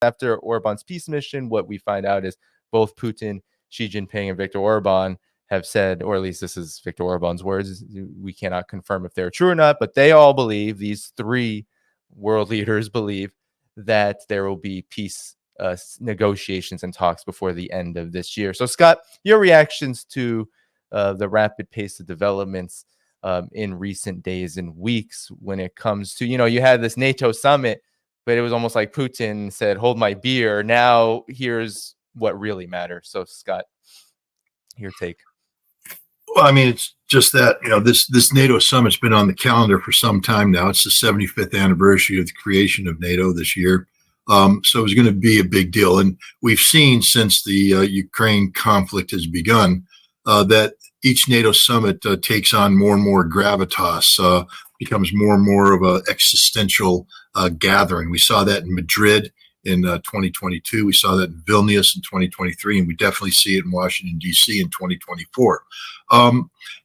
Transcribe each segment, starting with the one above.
after Orban's peace mission, what we find out is both Putin, Xi Jinping, and Viktor Orban have said, or at least this is Viktor Orban's words, we cannot confirm if they're true or not, but they all believe, these three world leaders believe, that there will be peace negotiations and talks before the end of this year. So, Scott, your reactions to the rapid pace of developments in recent days and weeks when it comes to, you had this NATO summit, but it was almost like Putin said, hold my beer. Now here's what really matters. So, Scott, your take. Well, I mean, it's just that, this NATO summit's been on the calendar for some time now. It's the 75th anniversary of the creation of NATO this year. So it's going to be a big deal. And we've seen since the Ukraine conflict has begun that each NATO summit takes on more and more gravitas, becomes more and more of an existential gathering. We saw that in Madrid in 2022. We saw that in Vilnius in 2023, and we definitely see it in Washington, D.C. in 2024.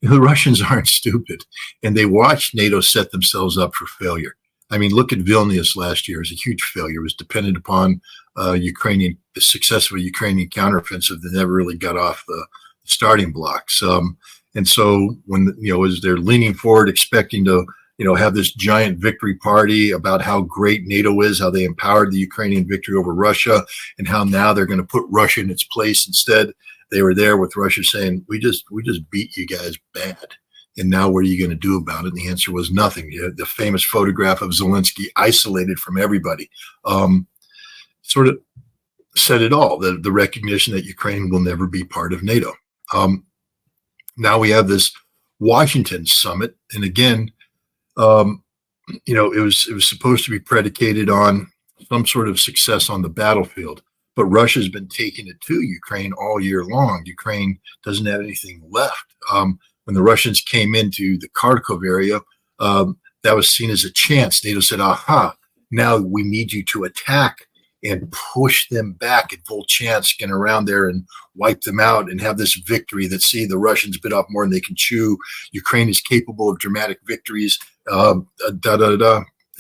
The Russians aren't stupid, and they watched NATO set themselves up for failure. I mean, look at Vilnius last year. It was a huge failure. It was dependent upon the success of a Ukrainian counteroffensive that never really got off the starting blocks. And so when, as they're leaning forward, expecting to, have this giant victory party about how great NATO is, how they empowered the Ukrainian victory over Russia, and how now they're going to put Russia in its place. Instead, they were there with Russia saying, we just beat you guys bad. And now what are you going to do about it? And the answer was nothing. The famous photograph of Zelensky isolated from everybody sort of said it all, the recognition that Ukraine will never be part of NATO. Now we have this Washington summit. And again, it was supposed to be predicated on some sort of success on the battlefield, but Russia's been taking it to Ukraine all year long. Ukraine doesn't have anything left. When the Russians came into the Kharkov area, that was seen as a chance. NATO said, aha, now we need you to attack and push them back at Volchansk and around there and wipe them out and have this victory that, see, the Russians bit off more than they can chew. Ukraine is capable of dramatic victories.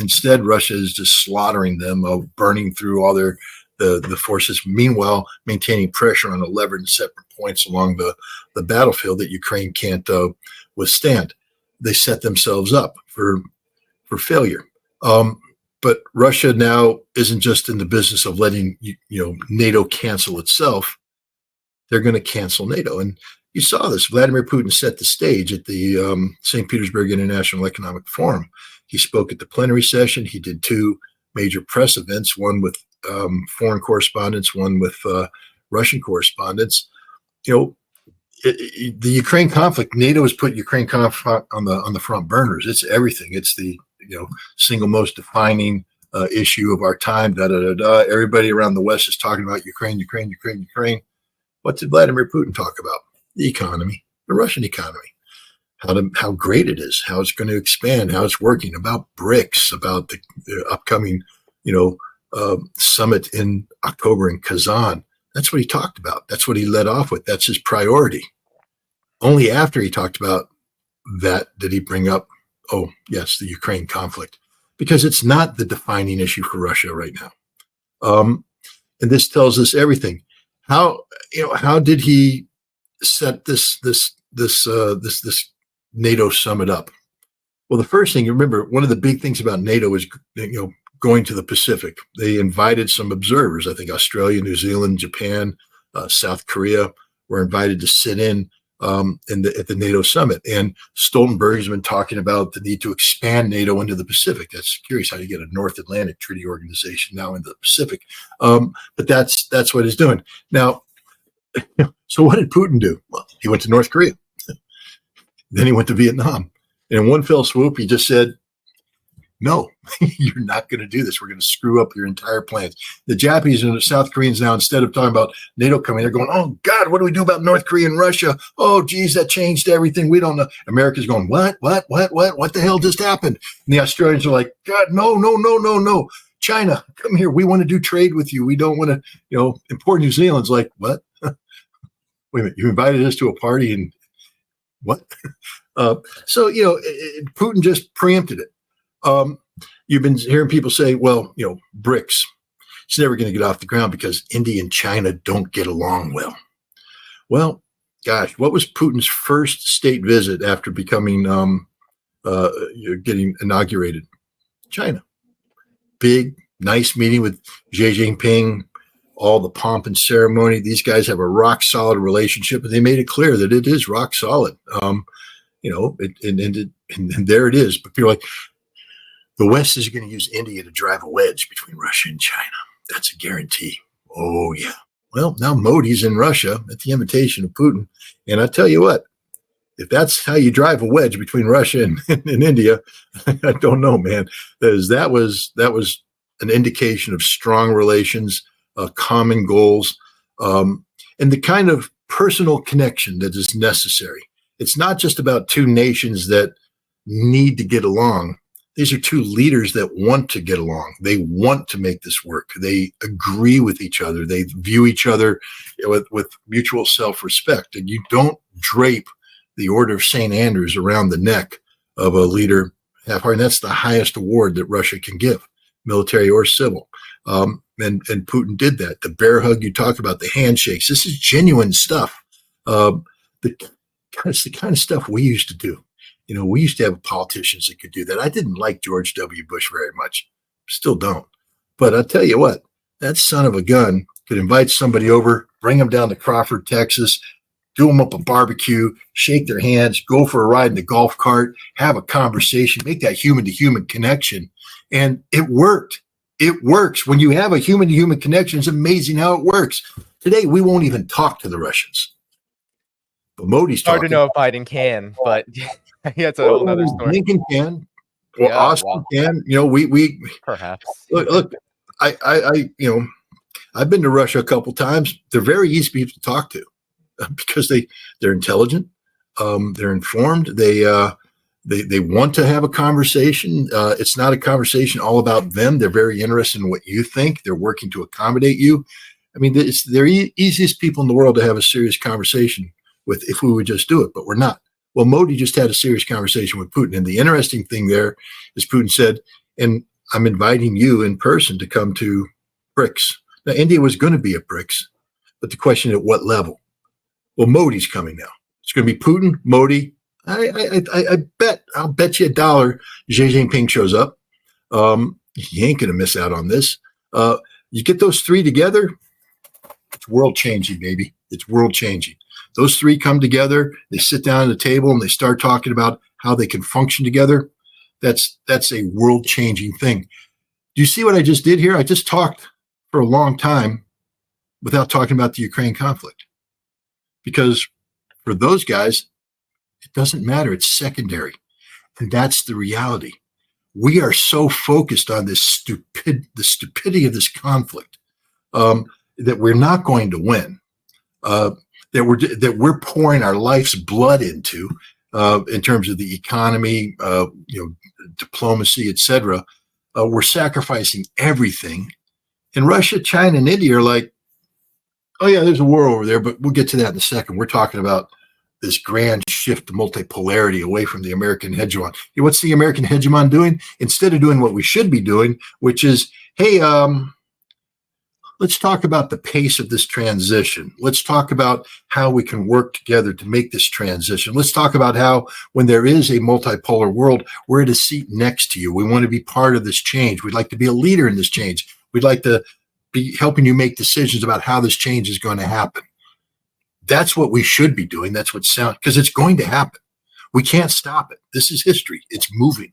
Instead, Russia is just slaughtering them, burning through all the forces. Meanwhile, maintaining pressure on 11 separate points along the battlefield that Ukraine can't withstand. They set themselves up for failure. But Russia now isn't just in the business of letting NATO cancel itself. They're going to cancel NATO. And you saw this. Vladimir Putin set the stage at the St. Petersburg International Economic Forum. He spoke at the plenary session. He did two major press events, one with foreign correspondents, one with Russian correspondents. The Ukraine conflict, NATO has put Ukraine conflict on the front burners. It's everything. It's the single most defining issue of our time. Everybody around the West is talking about Ukraine. What did Vladimir Putin talk about? The economy, the Russian economy, how great it is, how it's going to expand, how it's working, about BRICS, about the upcoming, summit in October in Kazan. That's what he talked about. That's what he led off with. That's his priority. Only after he talked about that did he bring up, oh, yes, the Ukraine conflict, because it's not the defining issue for Russia right now. And this tells us everything. How did he set this NATO summit up? Well, the first thing, remember, one of the big things about NATO is, going to the Pacific. They invited some observers. I think Australia, New Zealand, Japan, South Korea were invited to sit in at the NATO summit. And Stoltenberg has been talking about the need to expand NATO into the Pacific. That's curious how you get a North Atlantic Treaty Organization now into the Pacific. But that's what he's doing. Now, so what did Putin do? Well, he went to North Korea. Then he went to Vietnam. And in one fell swoop, he just said, no, you're not going to do this. We're going to screw up your entire plans. The Japanese and the South Koreans now, instead of talking about NATO coming, they're going, oh, God, what do we do about North Korea and Russia? Oh, geez, that changed everything. We don't know. America's going, what the hell just happened? And the Australians are like, God, no. China, come here. We want to do trade with you. We don't want to, import New Zealand's like, what? Wait a minute. You invited us to a party and what? So, Putin just preempted it. You've been hearing people say, well, BRICS. It's never going to get off the ground because India and China don't get along well. Well, gosh, what was Putin's first state visit after becoming getting inaugurated? China. Big, nice meeting with Xi Jinping, all the pomp and ceremony. These guys have a rock solid relationship, and they made it clear that it is rock solid. And there it is. But people are like, the West is going to use India to drive a wedge between Russia and China. That's a guarantee. Oh, yeah. Well, now Modi's in Russia at the invitation of Putin. And I tell you what, if that's how you drive a wedge between Russia and India, I don't know, man. That was an indication of strong relations, common goals, and the kind of personal connection that is necessary. It's not just about two nations that need to get along. These are two leaders that want to get along. They want to make this work. They agree with each other. They view each other with mutual self-respect. And you don't drape the Order of St. Andrews around the neck of a leader half-hearted. And that's the highest award that Russia can give, military or civil. And Putin did that. The bear hug you talk about, the handshakes. This is genuine stuff. It's the kind of stuff we used to do. We used to have politicians that could do that. I didn't like George W. Bush very much. Still don't. But I'll tell you what, that son of a gun could invite somebody over, bring them down to Crawford, Texas, do them up a barbecue, shake their hands, go for a ride in the golf cart, have a conversation, make that human-to-human connection. And it worked. It works. When you have a human-to-human connection, it's amazing how it works. Today, we won't even talk to the Russians. But Modi's talking. Hard to know if Biden can, but that's a whole other story. Lincoln can. Well, yeah, Austin can. We perhaps. Look, I've been to Russia a couple times. They're very easy people to talk to because they're intelligent, they're informed, they want to have a conversation. It's not a conversation all about them. They're very interested in what you think. They're working to accommodate you. I mean, they're easiest people in the world to have a serious conversation with if we would just do it, but we're not. Well, Modi just had a serious conversation with Putin. And the interesting thing there is Putin said, and I'm inviting you in person to come to BRICS. Now, India was going to be at BRICS, but the question at what level? Well, Modi's coming now. It's going to be Putin, Modi. I'll bet you $1 Xi Jinping shows up. You ain't going to miss out on this. You get those three together, it's world changing, baby. It's world changing. Those three come together, they sit down at the table and they start talking about how they can function together. That's a world changing thing. Do you see what I just did here? I just talked for a long time without talking about the Ukraine conflict. Because for those guys, it doesn't matter. It's secondary. And that's the reality. We are so focused on the stupidity of this conflict that we're not going to win. That we're pouring our life's blood into in terms of the economy, diplomacy, etc. We're sacrificing everything. And Russia, China, and India are like, oh yeah, there's a war over there, but we'll get to that in a second. We're talking about this grand shift to multipolarity away from the American hegemon. What's the American hegemon doing? Instead of doing what we should be doing, which is, hey, let's talk about the pace of this transition. Let's talk about how we can work together to make this transition. Let's talk about how when there is a multipolar world, we're at a seat next to you. We want to be part of this change. We'd like to be a leader in this change. We'd like to be helping you make decisions about how this change is going to happen. That's what we should be doing. That's what sounds, because it's going to happen. We can't stop it. This is history. It's moving.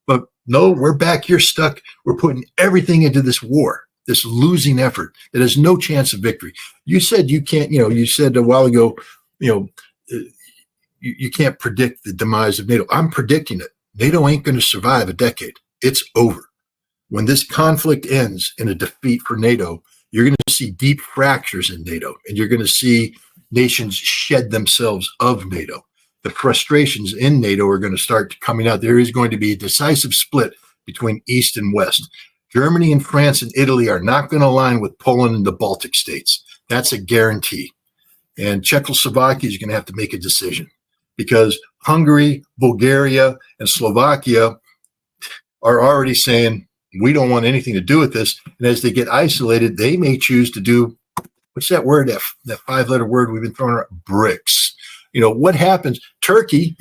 But no, we're back here stuck. We're putting everything into this war, this losing effort that has no chance of victory. You said you can't, you said a while ago, you can't predict the demise of NATO. I'm predicting it. NATO ain't going to survive a decade. It's over. When this conflict ends in a defeat for NATO, you're going to see deep fractures in NATO, and you're going to see nations shed themselves of NATO. The frustrations in NATO are going to start coming out. There is going to be a decisive split between East and West. Germany and France and Italy are not going to align with Poland and the Baltic states. That's a guarantee. And Czechoslovakia is going to have to make a decision because Hungary, Bulgaria, and Slovakia are already saying, We don't want anything to do with this. And as they get isolated, they may choose to do, what's that word, that 5-letter word we've been throwing around? BRICS. What happens? Turkey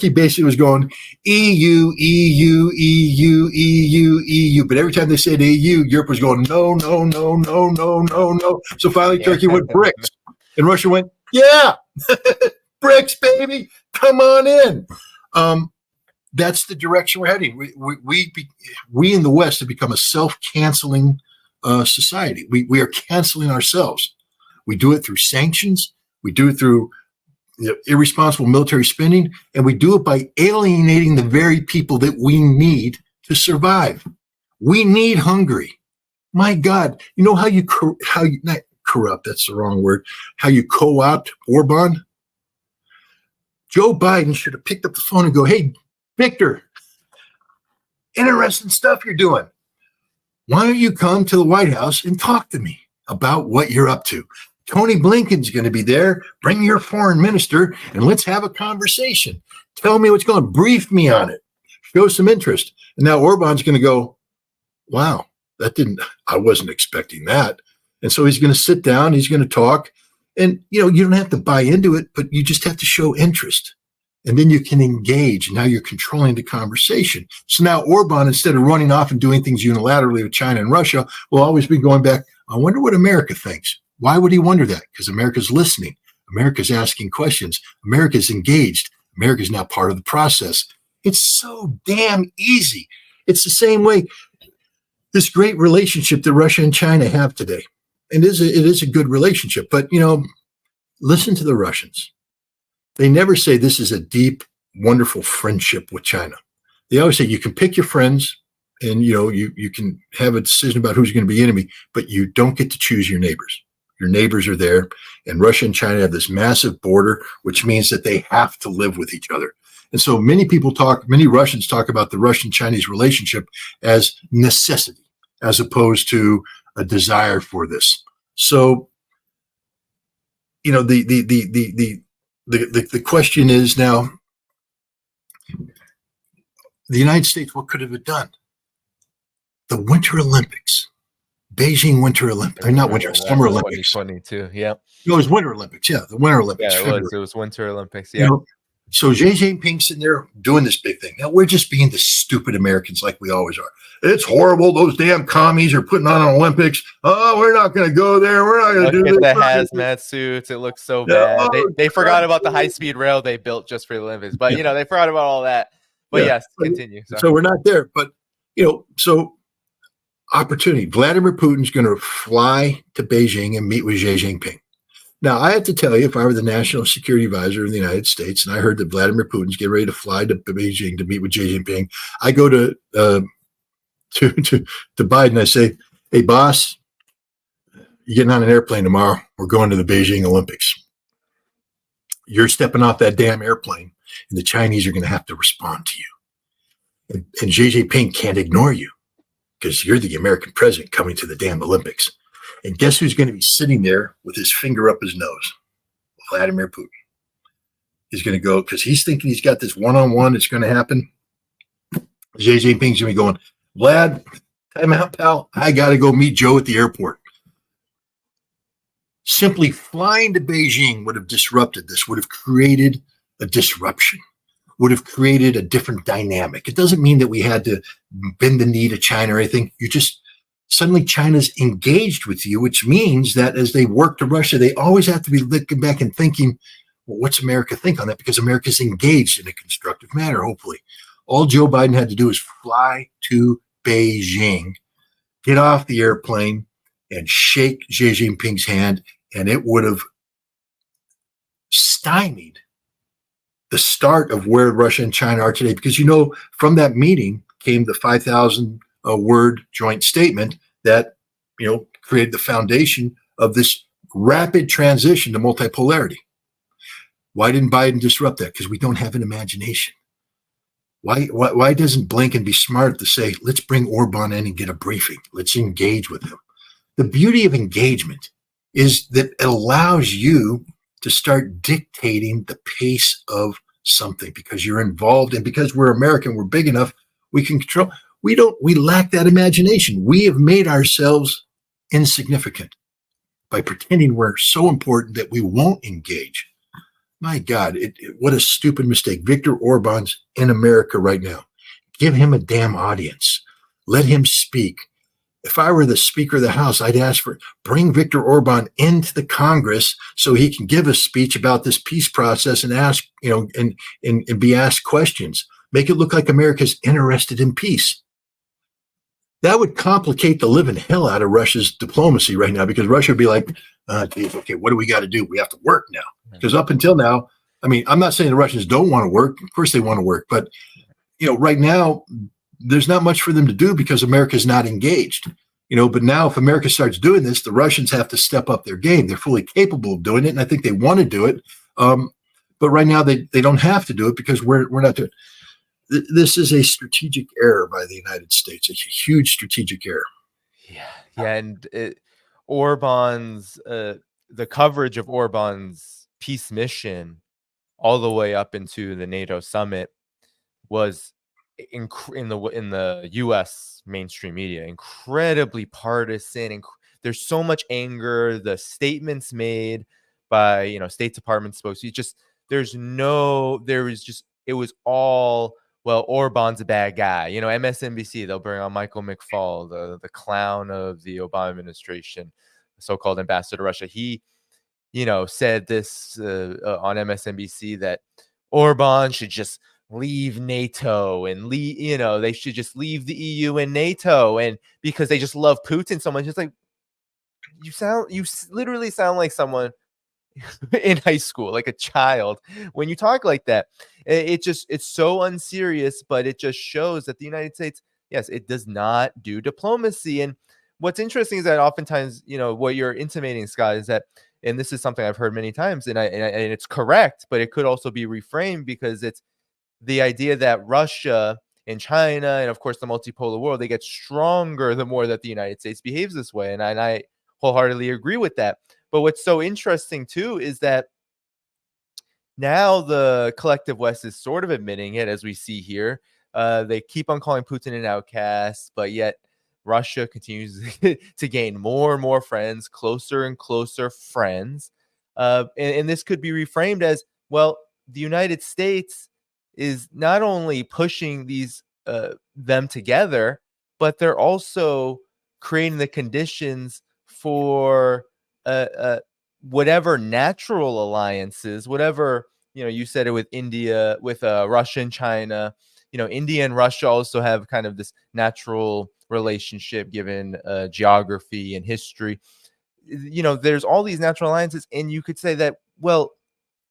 basically was going EU, EU, EU, EU, EU. But every time they said EU, Europe was going, no, no, no, no, no, no, no. So finally, Turkey went BRICS. And Russia went, yeah, BRICS, baby, come on in. That's the direction we're heading. We in the West have become a self-canceling society. We are canceling ourselves. We do it through sanctions. We do it through irresponsible military spending, and we do it by alienating the very people that we need to survive. We need Hungary. My God, you know how you not corrupt, that's the wrong word, how you co-opt Orban? Joe Biden should have picked up the phone and go, hey, Victor, interesting stuff you're doing. Why don't you come to the White House and talk to me about what you're up to? Tony Blinken's going to be there. Bring your foreign minister and let's have a conversation. Tell me what's going on. Brief me on it. Show some interest. And now Orban's going to go, wow, I wasn't expecting that. And so he's going to sit down. He's going to talk. And, you don't have to buy into it, but you just have to show interest. And then you can engage. Now you're controlling the conversation. So now Orban, instead of running off and doing things unilaterally with China and Russia, will always be going back, I wonder what America thinks. Why would he wonder that? Because America's listening. America's asking questions. America's engaged. America's now part of the process. It's so damn easy. It's the same way this great relationship that Russia and China have today. And it is a good relationship. But, listen to the Russians. They never say this is a deep, wonderful friendship with China. They always say you can pick your friends and, you can have a decision about who's going to be enemy, but you don't get to choose your neighbors. Your neighbors are there, and Russia and China have this massive border, which means that they have to live with each other. And so many Russians talk about the Russian-Chinese relationship as necessity, as opposed to a desire for this. So, the question is now, the United States, what could have it done? The Winter Olympics. Beijing Winter Olympics, or not Winter, Summer Olympics. 2022, yeah. No, it was Winter Olympics, yeah, the Winter Olympics. Yeah, it was Winter Olympics, yeah. So Xi Jinping sitting there doing this big thing. Now we're just being the stupid Americans like we always are. It's horrible. Those damn commies are putting on an Olympics. Oh, we're not going to go there. We're not going to do this. Look at the hazmat suits. It looks so bad. They forgot about the high-speed rail they built just for the Olympics. But, they forgot about all that. But yes, continue. So we're not there. But, so opportunity. Vladimir Putin's going to fly to Beijing and meet with Xi Jinping. Now, I have to tell you, if I were the national security advisor of the United States and I heard that Vladimir Putin's getting ready to fly to Beijing to meet with Xi Jinping, I go to Biden. I say, hey, boss, you're getting on an airplane tomorrow. We're going to the Beijing Olympics. You're stepping off that damn airplane, and the Chinese are going to have to respond to you. And Xi Jinping can't ignore you, because you're the American president coming to the damn Olympics. And guess who's going to be sitting there with his finger up his nose? Vladimir Putin. He's going to go, because he's thinking he's got this one-on-one that's going to happen. Xi Jinping's going to be going, Vlad, time out, pal. I got to go meet Joe at the airport. Simply flying to Beijing would have disrupted this, would have created a disruption, would have created a different dynamic. It doesn't mean that we had to bend the knee to China or anything. Suddenly China's engaged with you, which means that as they work to Russia, they always have to be looking back and thinking, well, what's America think on that? Because America's engaged in a constructive manner, hopefully. All Joe Biden had to do is fly to Beijing, get off the airplane, and shake Xi Jinping's hand, and it would have stymied the start of where Russia and China are today. Because, from that meeting came the 5,000 word joint statement that, created the foundation of this rapid transition to multipolarity. Why didn't Biden disrupt that? Because we don't have an imagination. Why doesn't Blinken be smart to say, let's bring Orban in and get a briefing. Let's engage with him. The beauty of engagement is that it allows you to start dictating the pace of something because you're involved, and because we're American, we're big enough, we can control. We lack that imagination. We have made ourselves insignificant by pretending we're so important that we won't engage. My God, what a stupid mistake. Viktor Orban's in America right now. Give him a damn audience. Let him speak. If I were the Speaker of the House, I'd ask bring Viktor Orban into the Congress so he can give a speech about this peace process and ask, and be asked questions. Make it look like America's interested in peace. That would complicate the living hell out of Russia's diplomacy right now, because Russia would be like, geez, okay, what do we got to do? We have to work now. Because up until now, I mean, I'm not saying the Russians don't want to work. Of course they want to work. But, right now, there's not much for them to do because America's not engaged. But now if America starts doing this, the Russians have to step up their game. They're fully capable of doing it, and I think they want to do it. But right now they don't have to do it because we're not doing it. This is a strategic error by the United States. It's a huge strategic error. Yeah, and Orban's the coverage of Orban's peace mission all the way up into the NATO summit was in the U.S. mainstream media incredibly partisan. There's so much anger. The statements made by State Department spokespeople, it was all, well, Orban's a bad guy. MSNBC, they'll bring on Michael McFaul, the clown of the Obama administration, so-called ambassador to Russia. He, said this on MSNBC that Orban should just leave NATO and they should just leave the EU and NATO, and because they just love Putin so much. It's like, you literally sound like someone in high school, like a child, when you talk like that. It's so unserious, but it just shows that the United States, yes, it does not do diplomacy. And what's interesting is that oftentimes, what you're intimating, Scott, is that, and this is something I've heard many times, and it's correct, but it could also be reframed, because it's the idea that Russia and China and of course the multipolar world, they get stronger the more that the United States behaves this way. And I wholeheartedly agree with that. But what's so interesting too is that now the collective West is sort of admitting it, as we see here. They keep on calling Putin an outcast, but yet Russia continues to gain more and more friends, closer and closer friends. And this could be reframed as, well, the United States is not only pushing them together, but they're also creating the conditions for whatever natural alliances, whatever, you said it with India, with Russia and China. India and Russia also have kind of this natural relationship given geography and history. There's all these natural alliances, and you could say that, well,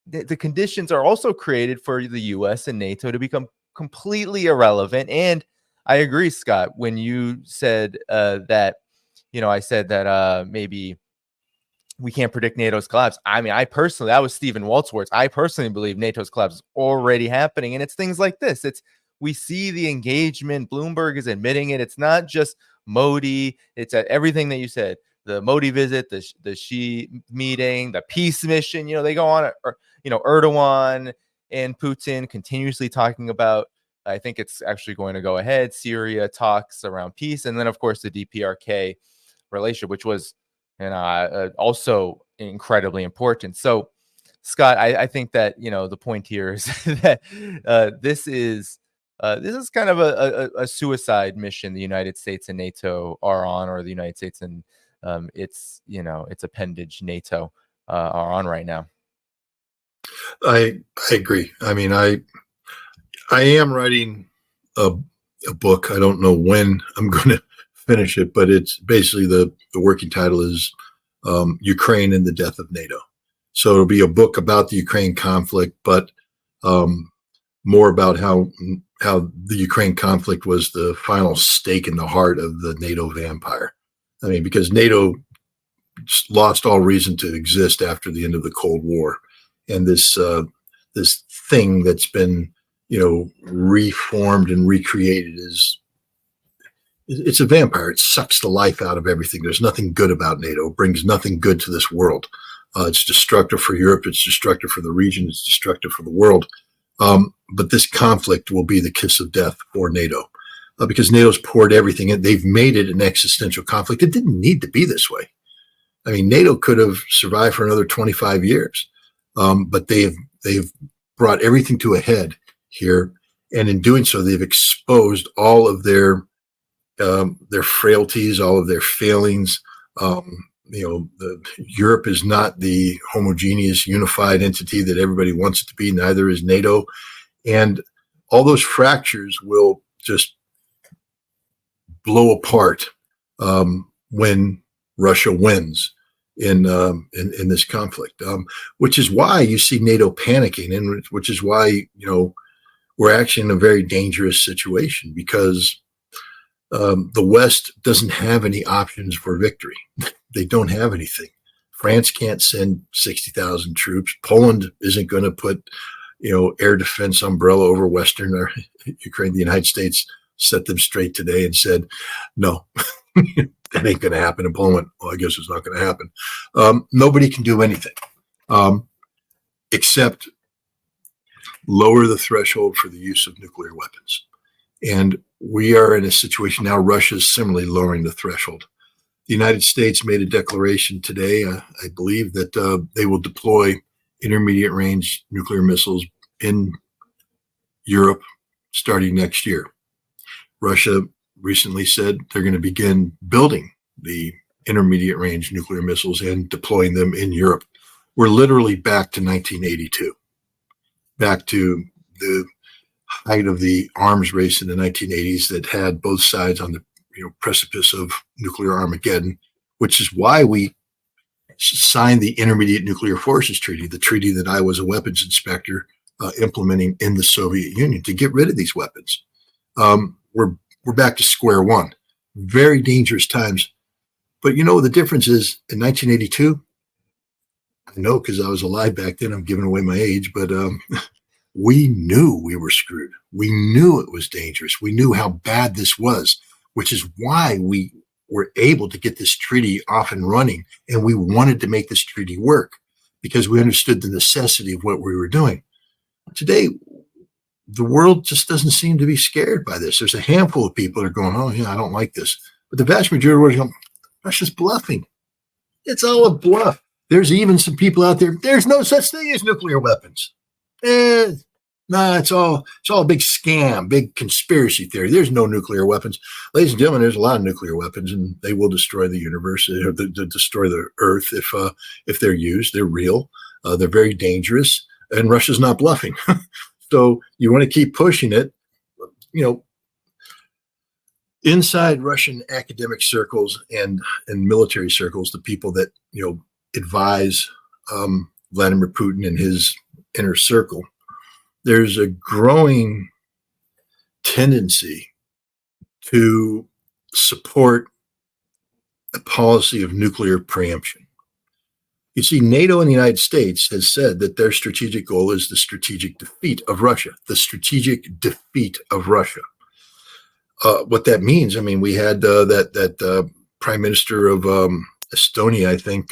the conditions are also created for the U.S. and NATO to become completely irrelevant. And I agree, Scott, when you said that, I said that maybe we can't predict NATO's collapse. I mean, that was Stephen Walt's words. I personally believe NATO's collapse is already happening. And it's things like this. We see the engagement. Bloomberg is admitting it. It's not just Modi. It's everything that you said. The Modi visit, the Xi meeting, the peace mission, they go on, Erdogan and Putin continuously talking about, I think it's actually going to go ahead, Syria talks around peace. And then, of course, the DPRK relationship, which was also incredibly important. So, Scott, I think that, the point here is that this is kind of a suicide mission the United States and NATO are on, or the United States and its appendage NATO are on right now. I agree. I mean, I am writing a book. I don't know when I'm going to finish it, but it's basically the working title is Ukraine and the Death of NATO. So it'll be a book about the Ukraine conflict, but more about how the Ukraine conflict was the final stake in the heart of the NATO vampire. I mean, because NATO lost all reason to exist after the end of the Cold War. And this thing that's been, reformed and recreated it's a vampire. It sucks the life out of everything. There's nothing good about NATO. It brings nothing good to this world. It's destructive for Europe. It's destructive for the region. It's destructive for the world. But this conflict will be the kiss of death for NATO. because NATO's poured everything in. They've made it an existential conflict. It didn't need to be this way. I mean, NATO could have survived for another 25 years, but they've brought everything to a head here, and in doing so, they've exposed all of their frailties, all of their failings. Europe is not the homogeneous, unified entity that everybody wants it to be. Neither is NATO, and all those fractures will just blow apart when Russia wins in this conflict, which is why you see NATO panicking, and which is why we're actually in a very dangerous situation, because the West doesn't have any options for victory. They don't have anything. France can't send 60,000 troops. Poland isn't going to put air defense umbrella over Western or Ukraine. The United States set them straight today and said, no, that ain't going to happen. And Poland went, well, I guess it's not going to happen. Nobody can do anything except lower the threshold for the use of nuclear weapons. And we are in a situation now, Russia's similarly lowering the threshold. The United States made a declaration today, I believe, that they will deploy intermediate range nuclear missiles in Europe starting next year. Russia recently said they're going to begin building the intermediate range nuclear missiles and deploying them in Europe. We're literally back to 1982, back to the height of the arms race in the 1980s that had both sides on the precipice of nuclear Armageddon, which is why we signed the Intermediate Nuclear Forces Treaty, the treaty that I was a weapons inspector implementing in the Soviet Union to get rid of these weapons. We're back to square one. Very dangerous times. But the difference is in 1982, I know because I was alive back then, I'm giving away my age, but we knew we were screwed. We knew it was dangerous. We knew how bad this was, which is why we were able to get this treaty off and running. And we wanted to make this treaty work because we understood the necessity of what we were doing. Today, the world just doesn't seem to be scared by this. There's a handful of people that are going, oh, yeah, I don't like this. But the vast majority of the world is going, Russia's bluffing. It's all a bluff. There's even some people out there, there's no such thing as nuclear weapons. No, it's all a big scam, big conspiracy theory. There's no nuclear weapons. Ladies and gentlemen, there's a lot of nuclear weapons, and they will destroy the universe, or destroy the earth if they're used. They're real. They're very dangerous, and Russia's not bluffing. So you want to keep pushing it. Inside Russian academic circles and military circles, the people that advise Vladimir Putin and his inner circle, there's a growing tendency to support a policy of nuclear preemption. You see, NATO and the United States has said that their strategic goal is the strategic defeat of Russia, the strategic defeat of Russia. What that means, I mean, we had that Prime Minister of Estonia, I think,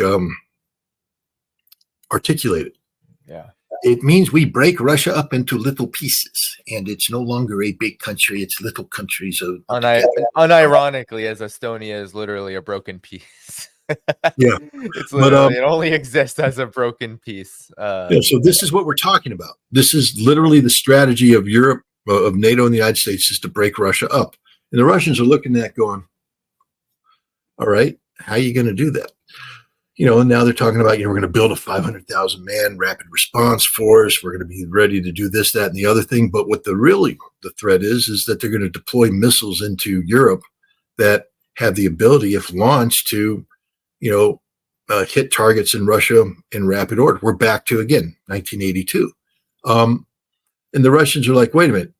articulated. Yeah. It means we break Russia up into little pieces, and it's no longer a big country. It's little countries. Unironically, as Estonia is literally a broken piece. Yeah. It's literally, it only exists as a broken piece. So this is what we're talking about. This is literally the strategy of Europe, of NATO and the United States, is to break Russia up. And the Russians are looking at that going, all right, how are you going to do that? And now they're talking about, we're going to build a 500,000 man rapid response force. We're going to be ready to do this, that, and the other thing. But what the threat is that they're going to deploy missiles into Europe that have the ability, if launched, to, hit targets in Russia in rapid order. We're back to, again, 1982. And the Russians are like, wait a minute.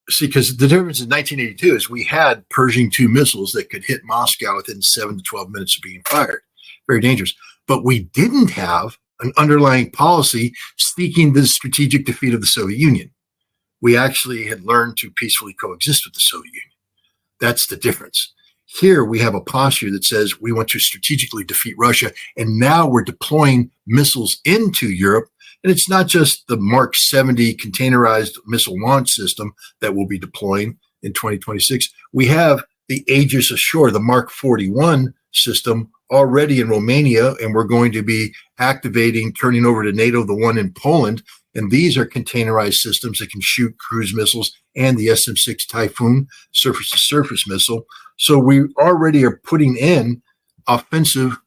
See, because the difference in 1982 is we had Pershing 2 missiles that could hit Moscow within 7 to 12 minutes of being fired. Very dangerous. But we didn't have an underlying policy seeking the strategic defeat of the Soviet Union. We actually had learned to peacefully coexist with the Soviet Union. That's the difference. Here we have a posture that says we want to strategically defeat Russia, and now we're deploying missiles into Europe. And it's not just the Mark 70 containerized missile launch system that we'll be deploying in 2026. We have the Aegis Ashore, the Mark 41 system already in Romania, and we're going to be activating, turning over to NATO, the one in Poland. And these are containerized systems that can shoot cruise missiles and the SM-6 Dhaiphong surface-to-surface missile. So we already are putting in offensive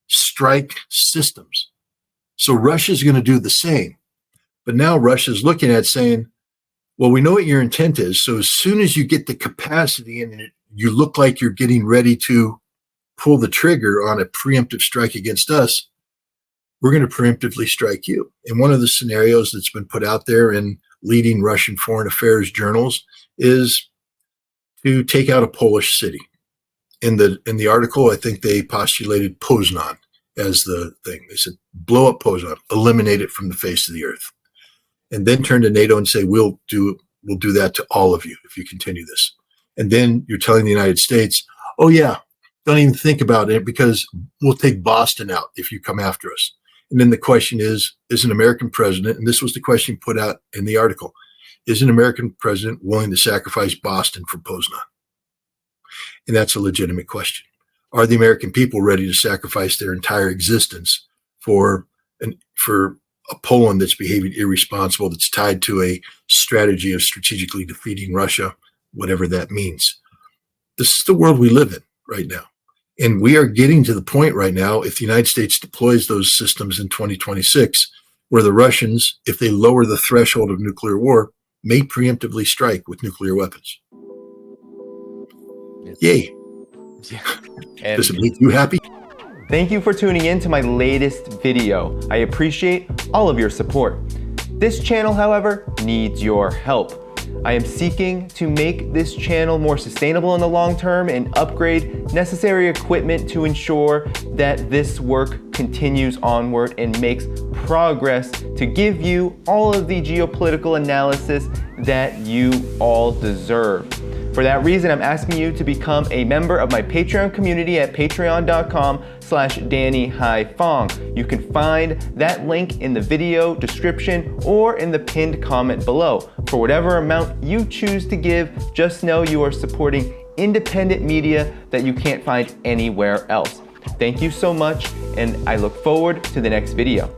strike systems. So Russia's going to do the same. But now Russia's looking at saying, well, we know what your intent is. So as soon as you get the capacity and you look like you're getting ready to pull the trigger on a preemptive strike against us, we're going to preemptively strike you. And one of the scenarios that's been put out there in leading Russian foreign affairs journals is to take out a Polish city. In the article, I think they postulated Poznan as the thing. They said, blow up Poznan, eliminate it from the face of the earth. And then turn to NATO and say, we'll do that to all of you if you continue this. And then you're telling the United States, oh yeah, don't even think about it because we'll take Boston out if you come after us. And then the question is an American president, and this was the question put out in the article, is an American president willing to sacrifice Boston for Poznan? And that's a legitimate question. Are the American people ready to sacrifice their entire existence for a Poland that's behaving irresponsible, that's tied to a strategy of strategically defeating Russia, whatever that means? This is the world we live in right now. And we are getting to the point right now, if the United States deploys those systems in 2026, where the Russians, if they lower the threshold of nuclear war, may preemptively strike with nuclear weapons. Yay. Yeah. Does it make you happy? Thank you for tuning in to my latest video. I appreciate all of your support. This channel, however, needs your help. I am seeking to make this channel more sustainable in the long term and upgrade necessary equipment to ensure that this work continues onward and makes progress to give you all of the geopolitical analysis that you all deserve. For that reason, I'm asking you to become a member of my Patreon community at patreon.com/DannyDhaiphong. You can find that link in the video description or in the pinned comment below. For whatever amount you choose to give, just know you are supporting independent media that you can't find anywhere else. Thank you so much, and I look forward to the next video.